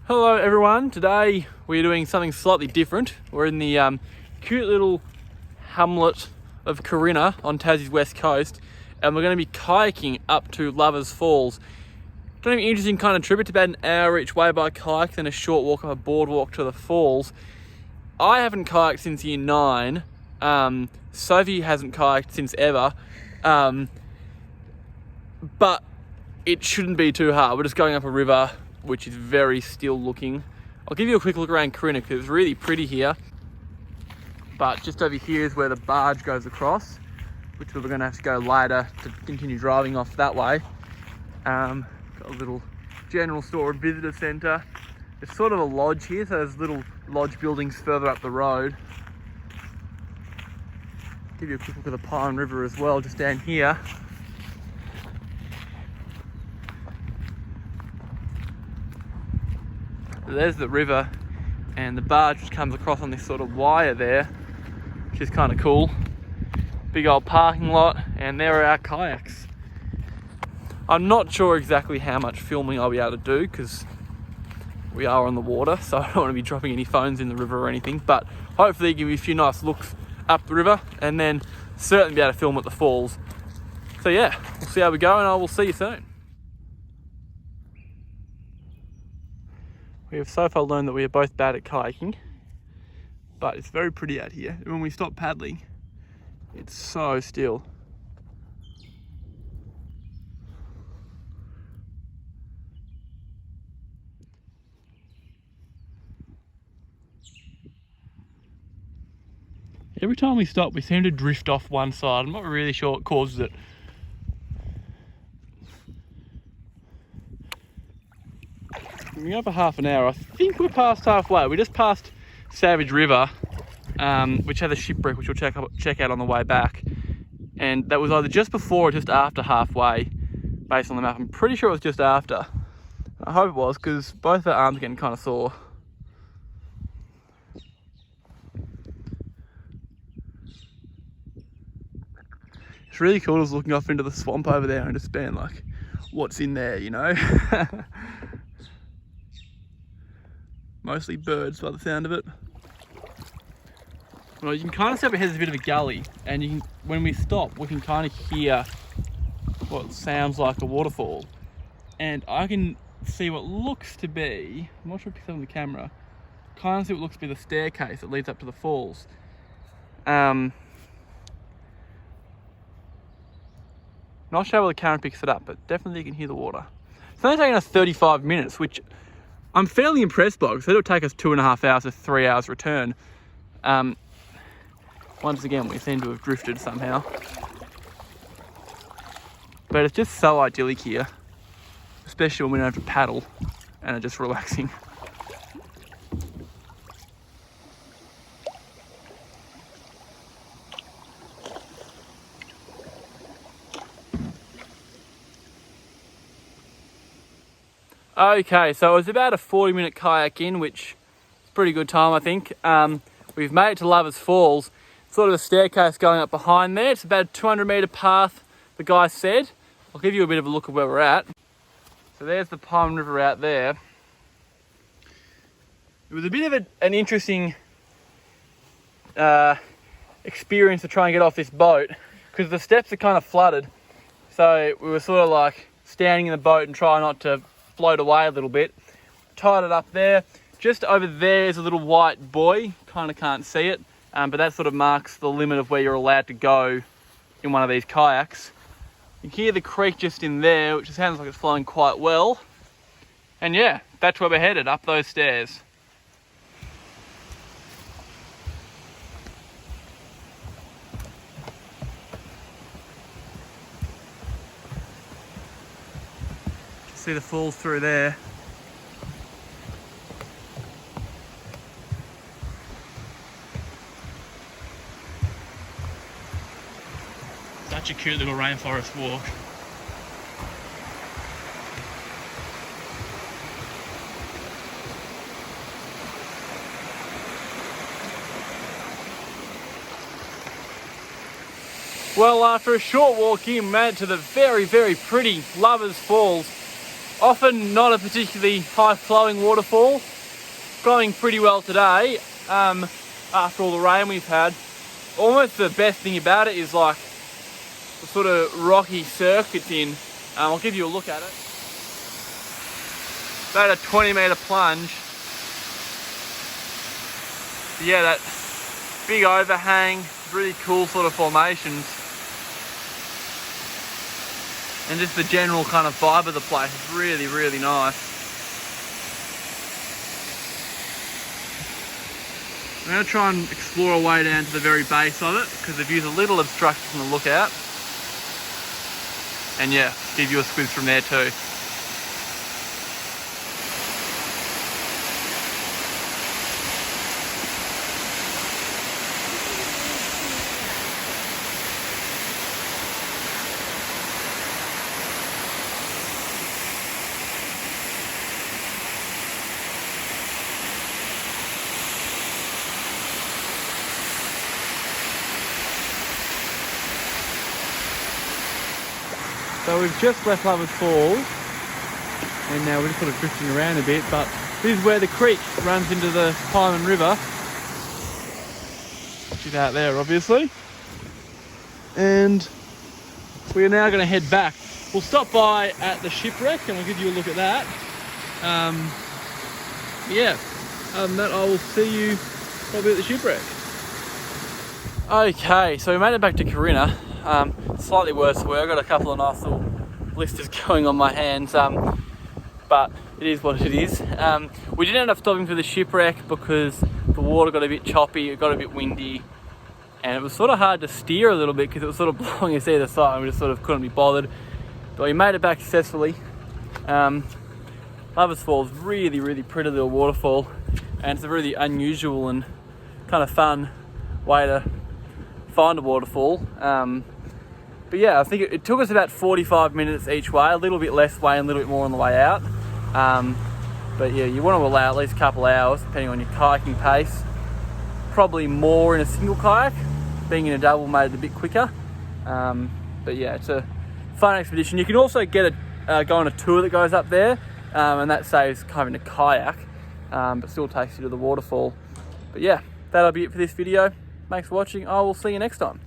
Hello everyone, today we're doing something slightly different. We're in the cute little hamlet of Corinna on Tassie's west coast, and we're going to be kayaking up to Lovers Falls. It's going to be an interesting kind of trip. It's about an hour each way by kayak, then a short walk on a boardwalk to the falls. I haven't kayaked since year 9. Sophie hasn't kayaked since ever, but it shouldn't be too hard. We're just going up a river which is very still looking. I'll give you a quick look around Corinna because it's really pretty here. But just over here is where the barge goes across, which we're going to have to go later to continue driving off that way. Got a little general store and visitor centre. It's sort of a lodge here, so there's little lodge buildings further up the road. Give you a quick look at the Pieman River as well, just down here. There's the river, and the barge just comes across on this sort of wire there, which is kind of cool. Big old parking lot, and there are our kayaks. I'm not sure exactly how much filming I'll be able to do because we are on the water, so I don't want to be dropping any phones in the river or anything, but hopefully give you a few nice looks up the river, and then certainly be able to film at the falls. So yeah, we'll see how we go, and I will see you soon. We have so far learned that we are both bad at kayaking, but it's very pretty out here. When we stop paddling, it's so still. Every time we stop, we seem to drift off one side. I'm not really sure what causes it. We're going for half an hour. I think we're past halfway. We just passed Savage River, which had a shipwreck, which we'll check out on the way back. And that was either just before or just after halfway, based on the map. I'm pretty sure it was just after. I hope it was, because both our arms are getting kind of sore. It's really cool just looking off into the swamp over there and just being like, what's in there, you know? Mostly birds by the sound of it. Well, you can kind of see up ahead there's a bit of a gully, and you can, when we stop, we can kind of hear what sounds like a waterfall. And I can see what looks to be, I'm not sure if it's on the camera, kind of see what looks to be the staircase that leads up to the falls. Not sure how the camera picks it up, but definitely you can hear the water. It's only taking us 35 minutes, which I'm fairly impressed by, because it'll take us 2.5 hours to 3 hours return. Once again, we seem to have drifted somehow. But it's just so idyllic here, especially when we don't have to paddle and are just relaxing. Okay, so it was about a 40-minute kayak in, which is a pretty good time, I think. We've made it to Lovers Falls. Sort of a staircase going up behind there. It's about a 200-metre path, the guy said. I'll give you a bit of a look at where we're at. So there's the Pieman River out there. It was a bit of an interesting experience to try and get off this boat, because the steps are kind of flooded. So we were sort of like standing in the boat and trying not to float away a little bit. Tied it up there. Just over there is a little white buoy. Kind of can't see it, but that sort of marks the limit of where you're allowed to go in one of these kayaks. You can hear the creek just in there, which sounds like it's flowing quite well. And yeah, that's where we're headed, up those stairs. See the falls through there. Such a cute little rainforest walk. Well, after a short walk in, we made it to the very, very pretty Lovers Falls. Often not a particularly high flowing waterfall. Flowing pretty well today after all the rain we've had. Almost the best thing about it is like the sort of rocky cirque it's in. I'll give you a look at it. About a 20-metre plunge. But yeah, that big overhang, really cool sort of formations. And just the general kind of vibe of the place is really, really nice. I'm going to try and explore a way down to the very base of it because the view's a little obstructed from the lookout. And yeah, give you a squeeze from there too. So we've just left Lovers Falls and now we're just sort of drifting around a bit, but this is where the creek runs into the Pieman River, which is out there obviously, and we are now going to head back. We'll stop by at the shipwreck and I'll give you a look at that. Yeah, other than that I will see you probably at the shipwreck. Okay, so we made it back to Corinna. Slightly worse for wear. I got a couple of nice little blisters going on my hands, but it is what it is. We didn't end up stopping for the shipwreck because the water got a bit choppy, it got a bit windy, and it was sort of hard to steer a little bit because it was sort of blowing us either side and we just sort of couldn't be bothered. But we made it back successfully. Lovers Falls, really, really pretty little waterfall, and it's a really unusual and kind of fun way to find a waterfall. But yeah, I think it took us about 45 minutes each way, a little bit less way and a little bit more on the way out. But yeah, you want to allow at least a couple hours depending on your kayaking pace. Probably more in a single kayak, being in a double made it a bit quicker. But yeah, it's a fun expedition. You can also get go on a tour that goes up there, and that saves kind of in a kayak, but still takes you to the waterfall. But yeah, that'll be it for this video. Thanks for watching. I will see you next time.